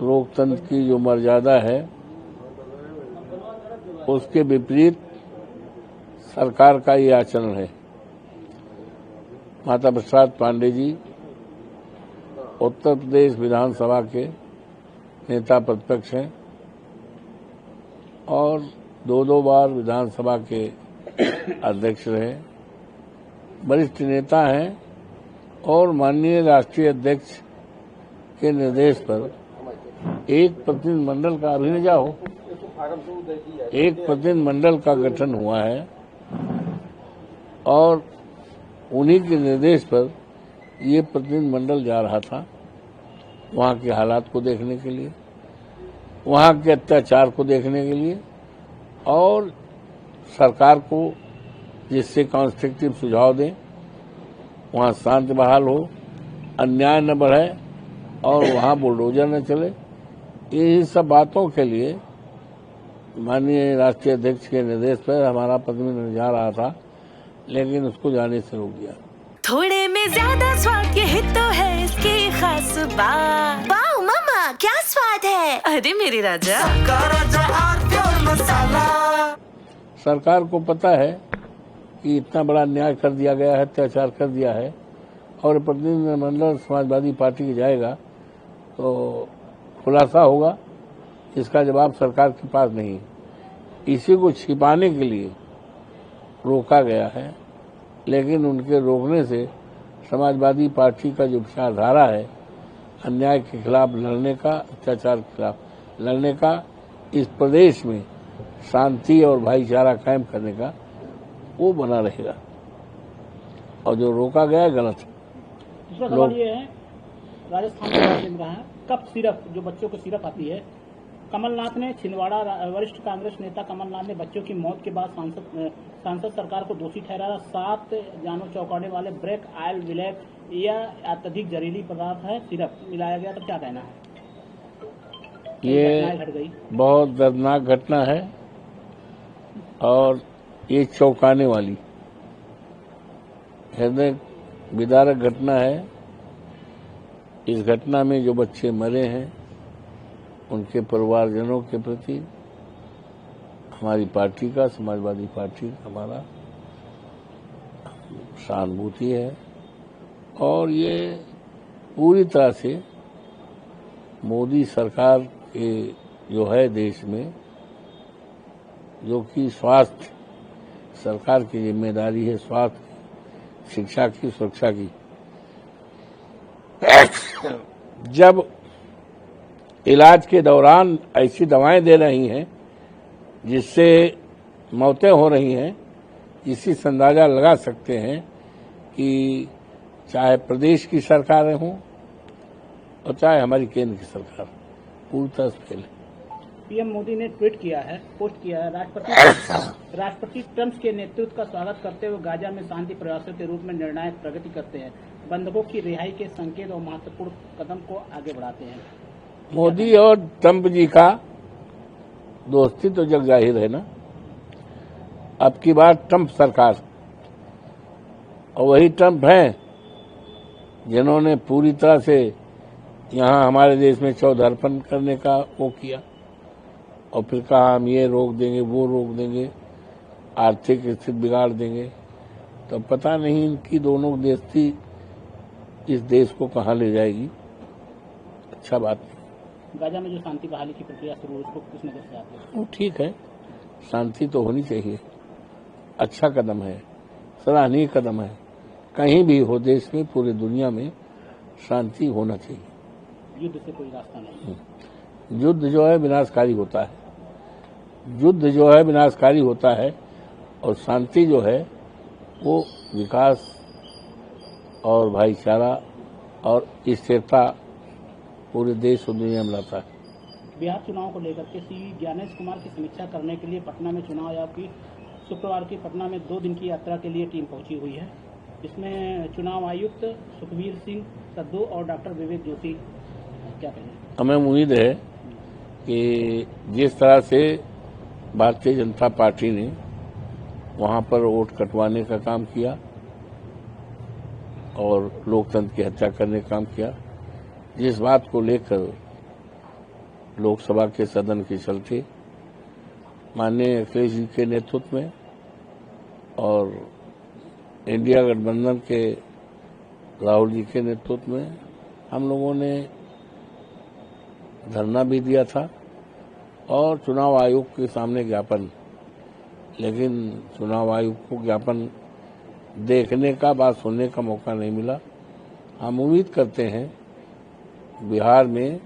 लोकतंत्र की जो मर्यादा है उसके विपरीत सरकार का ये आचरण है। माता प्रसाद पांडे जी उत्तर प्रदेश विधानसभा के नेता प्रतिपक्ष हैं और दो बार विधानसभा के अध्यक्ष रहे, वरिष्ठ नेता हैं और माननीय राष्ट्रीय अध्यक्ष के निर्देश पर एक प्रतिनिधिमंडल का अभिनजा हो, एक प्रतिनिधिमंडल का गठन हुआ है और उन्हीं के निर्देश पर ये प्रतिनिधिमंडल जा रहा था वहां के हालात को देखने के लिए, वहां के अत्याचार को देखने के लिए और सरकार को जिससे कंस्ट्रक्टिव सुझाव दें, वहां शांति बहाल हो, अन्याय न बढ़े और वहां बुलडोजर न चले। ये सब बातों के लिए माननीय राष्ट्रीय अध्यक्ष के निर्देश पर हमारा प्रतिनिधिमंडल जा रहा था, लेकिन उसको जाने से रोक दिया। थोड़े में ज्यादा स्वाद यही तो है इसकी खास बात। वाओ मामा, क्या स्वाद है। अरे मेरे राजा, सरकार को पता है कि इतना बड़ा अन्याय कर दिया गया है, अत्याचार कर दिया है और प्रतिनिधिमंडल समाजवादी पार्टी के जाएगा तो खुलासा होगा, इसका जवाब सरकार के पास नहीं है। इसी को छिपाने के लिए रोका गया है, लेकिन उनके रोकने से समाजवादी पार्टी का जो विचारधारा है अन्याय के खिलाफ लड़ने का, अत्याचार के खिलाफ लड़ने का, इस प्रदेश में शांति और भाईचारा कायम करने का, वो बना रहेगा और जो रोका गया है गलत है। दूसरा सवाल ये है, राजस्थान के बारे में है, कप सिरप जो बच्चों को सिरप आती है, कमलनाथ ने छिंदवाड़ा वरिष्ठ कांग्रेस नेता कमलनाथ ने बच्चों की मौत के बाद सांसद सरकार को दोषी ठहराया। 7 जानों चौंकाने वाले ब्रेक ऑयल विलेक या अत्यधिक जहरीली पदार्थ है सिरप मिलाया गया, तो क्या कहना है? ये घट गई, बहुत दर्दनाक घटना है और ये चौंकाने वाली हृदय विदारक घटना है। इस घटना में जो बच्चे मरे हैं उनके परिवारजनों के प्रति हमारी पार्टी का, समाजवादी पार्टी का हमारा सहानुभूति है और ये पूरी तरह से मोदी सरकार के जो है देश में, जो कि स्वास्थ्य सरकार की जिम्मेदारी है, स्वास्थ्य, शिक्षा की, सुरक्षा की, जब इलाज के दौरान ऐसी दवाएं दे रही हैं जिससे मौतें हो रही हैं, इसी से अंदाजा लगा सकते हैं कि चाहे प्रदेश की सरकारें हों और चाहे हमारी केंद्र की सरकार, पूरी तरह से फेल है। पीएम मोदी ने ट्वीट किया है, पोस्ट किया है, राष्ट्रपति ट्रंप के नेतृत्व का स्वागत करते हुए गाजा में शांति प्रयासों के रूप में निर्णायक प्रगति करते हैं, बंधकों की रिहाई के संकेत और महत्वपूर्ण कदम को आगे बढ़ाते हैं। मोदी और ट्रंप जी का दोस्ती तो जग जाहिर है ना। अब की बार ट्रंप सरकार और वही ट्रंप हैं जिन्होंने पूरी तरह से यहाँ हमारे देश में चौधरपन करने का वो किया और फिर कहा हम ये रोक देंगे, वो रोक देंगे, आर्थिक स्थिति बिगाड़ देंगे। तो पता नहीं इनकी दोनों दोस्ती इस देश को कहाँ ले जाएगी। अच्छा बात नहीं। गाजा में जो शांति बहाली की प्रक्रिया शुरू हुई, उसको किस नजर से आप देखते हैं? वो ठीक है, शांति तो होनी चाहिए, अच्छा कदम है, सराहनीय कदम है। कहीं भी हो देश में, पूरी दुनिया में शांति होना चाहिए। युद्ध से कोई रास्ता नहीं। युद्ध जो है विनाशकारी होता है, युद्ध जो है विनाशकारी होता है और शांति जो है वो विकास और भाईचारा और स्थिरता पूरे देश और दुनिया में लाता है। बिहार चुनाव को लेकर के सी ज्ञानेश कुमार की समीक्षा करने के लिए पटना में चुनाव आयोग की शुक्रवार की पटना में 2 दिन की यात्रा के लिए टीम पहुंची हुई है। इसमें चुनाव आयुक्त सुखबीर सिंह सद्दू और डॉक्टर विवेक जोशी, क्या कहें? हमें उम्मीद है कि जिस तरह से भारतीय जनता पार्टी ने वहां पर वोट कटवाने का काम किया और लोकतंत्र की हत्या करने का काम किया, जिस बात को लेकर लोकसभा के सदन के चलते माननीय अखिलेश जी के नेतृत्व में और इंडिया गठबंधन के राहुल जी के नेतृत्व में हम लोगों ने धरना भी दिया था और चुनाव आयोग के सामने ज्ञापन, लेकिन चुनाव आयोग को ज्ञापन देखने का, बात सुनने का मौका नहीं मिला। हम उम्मीद करते हैं बिहार में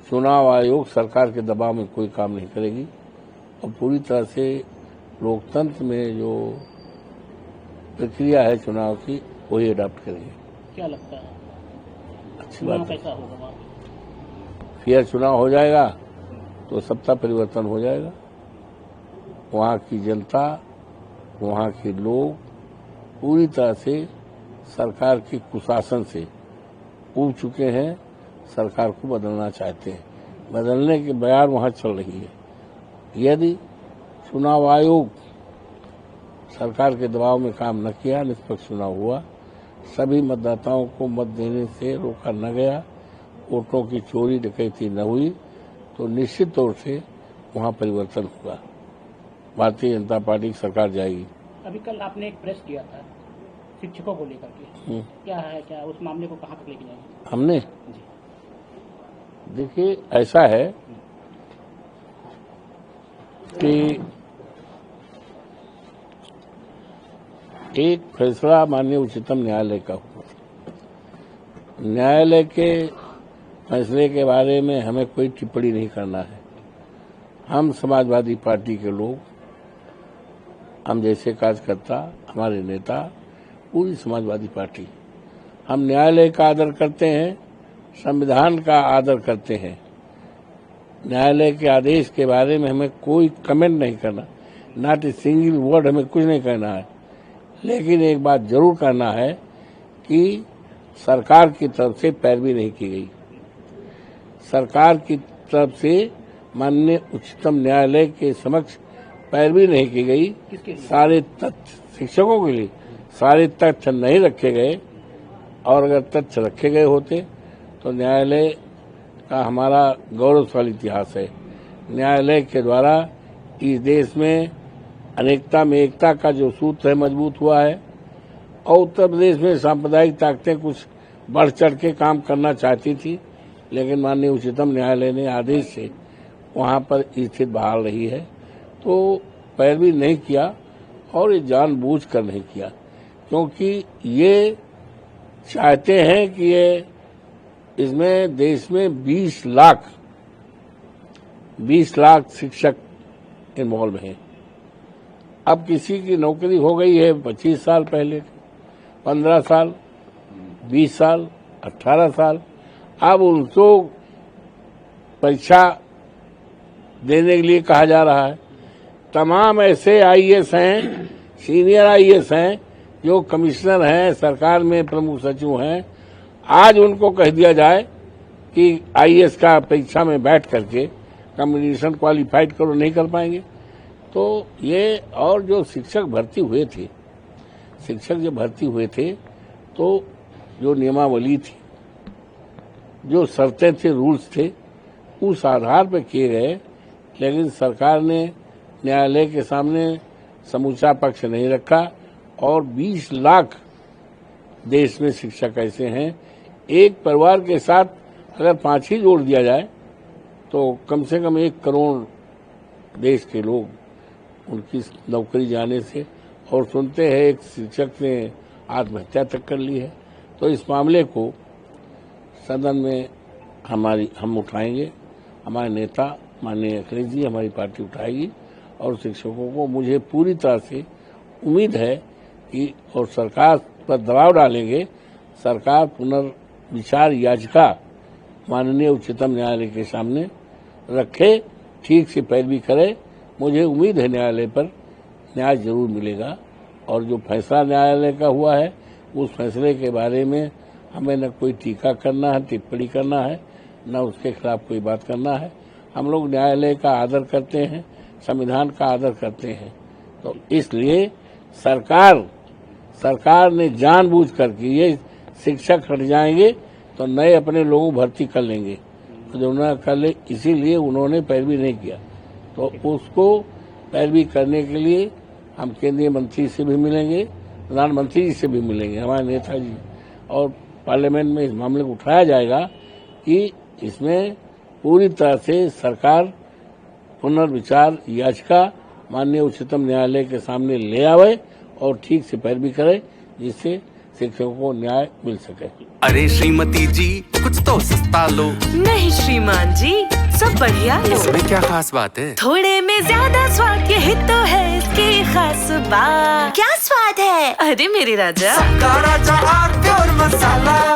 चुनाव आयोग सरकार के दबाव में कोई काम नहीं करेगी और पूरी तरह से लोकतंत्र में जो प्रक्रिया है चुनाव की वही अडॉप्ट करेगी। क्या लगता है अच्छी बात है। कैसा होगा? फेयर चुनाव हो जाएगा तो सत्ता परिवर्तन हो जाएगा। वहाँ की जनता, वहाँ के लोग पूरी तरह से सरकार के कुशासन से ऊब चुके हैं, सरकार को बदलना चाहते हैं। बदलने की बयार वहाँ चल रही है। यदि चुनाव आयोग सरकार के दबाव में काम न किया, निष्पक्ष चुनाव हुआ, सभी मतदाताओं को मत देने से रोका न गया, वोटों की चोरी डकैती न हुई, तो निश्चित तौर से वहाँ परिवर्तन होगा। भारतीय जनता पार्टी की सरकार जाएगी। अभी कल आपने एक प्रेस किया था शिक्षकों को लेकर के, क्या है, क्या उस मामले को कहाँ तक लेके जाएंगे? हमने जी। देखिए, ऐसा है कि एक फैसला माननीय उच्चतम न्यायालय का हुआ। न्यायालय के फैसले के बारे में हमें कोई टिप्पणी नहीं करना है। हम समाजवादी पार्टी के लोग, हम जैसे कार्यकर्ता, हमारे नेता, पूरी समाजवादी पार्टी, हम न्यायालय का आदर करते हैं, संविधान का आदर करते हैं। न्यायालय के आदेश के बारे में हमें कोई कमेंट नहीं करना, नॉट ए सिंगल वर्ड हमें कुछ नहीं कहना है। लेकिन एक बात जरूर कहना है कि सरकार की तरफ से पैरवी नहीं की गई। सरकार की तरफ से माननीय उच्चतम न्यायालय के समक्ष पैरवी नहीं की गई। सारे तथ्य शिक्षकों के लिए सारे तथ्य नहीं रखे गए, और अगर तथ्य रखे गए होते तो न्यायालय का हमारा गौरवशाली इतिहास है। न्यायालय के द्वारा इस देश में अनेकता में एकता का जो सूत्र है मजबूत हुआ है, और उत्तर प्रदेश में सांप्रदायिक ताकतें कुछ बढ़ चढ़ के काम करना चाहती थी, लेकिन माननीय उच्चतम न्यायालय ने आदेश से वहां पर स्थिति बहाल रही है। तो पैरवी नहीं किया, और ये जानबूझ कर नहीं किया, क्योंकि ये चाहते हैं कि ये इसमें देश में 20 लाख शिक्षक इन्वॉल्व हैं। अब किसी की नौकरी हो गई है 25 साल पहले, 15 साल, 20 साल, 18 साल, अब उनको परीक्षा देने के लिए कहा जा रहा है। तमाम ऐसे आईएएस हैं, सीनियर आईएएस हैं, जो कमिश्नर हैं, सरकार में प्रमुख सचिव हैं, आज उनको कह दिया जाए कि आईएएस का परीक्षा में बैठ करके कॉम्बिनेशन क्वालिफाइड करो, नहीं कर पाएंगे। तो ये, और जो शिक्षक भर्ती हुए थे, शिक्षक जब भर्ती हुए थे तो जो नियमावली थी, जो शर्तें थे, रूल्स थे, उस आधार पर किए गए। लेकिन सरकार ने न्यायालय के सामने समूचा पक्ष नहीं रखा, और 20 लाख देश में शिक्षक ऐसे हैं। एक परिवार के साथ अगर 5 ही जोड़ दिया जाए तो कम से कम 1 करोड़ देश के लोग उनकी नौकरी जाने से, और सुनते हैं एक शिक्षक ने आत्महत्या तक कर ली है। तो इस मामले को सदन में हम उठाएंगे, हमारे नेता माननीय अखिलेश जी, हमारी पार्टी उठाएगी, और शिक्षकों को मुझे पूरी तरह से उम्मीद है कि, और सरकार पर दबाव डालेंगे, सरकार पुनर्विचार याचिका माननीय उच्चतम न्यायालय के सामने रखे, ठीक से पैरवी करे। मुझे उम्मीद है न्यायालय पर न्याय जरूर मिलेगा, और जो फैसला न्यायालय का हुआ है उस फैसले के बारे में हमें न कोई टीका करना है, टिप्पणी करना है, न उसके खिलाफ कोई बात करना है। हम लोग न्यायालय का आदर करते हैं, संविधान का आदर करते हैं। तो इसलिए सरकार ने जानबूझ करके, ये शिक्षक हट जाएंगे तो नए अपने लोगों भर्ती कर लेंगे, जो उन्होंने कर ले, इसीलिए उन्होंने पैरवी नहीं किया। तो उसको पैरवी करने के लिए हम केंद्रीय मंत्री से भी मिलेंगे, प्रधानमंत्री जी से भी मिलेंगे, हमारे नेताजी, और पार्लियामेंट में इस मामले को उठाया जाएगा कि इसमें पूरी तरह से सरकार पुनर्विचार याचिका माननीय उच्चतम न्यायालय के सामने ले आवे और ठीक से पैरवी करे, जिससे शिक्षकों को न्याय मिल सके। अरे श्रीमती जी, कुछ तो सस्ता लो। नहीं श्रीमान जी, सब बढ़िया लो। इसमें क्या खास बात है? थोड़े में ज्यादा स्वाद, यही तो है इसकी खास बात। क्या स्वाद है? अरे मेरे राजा, राजा और प्योर मसाला।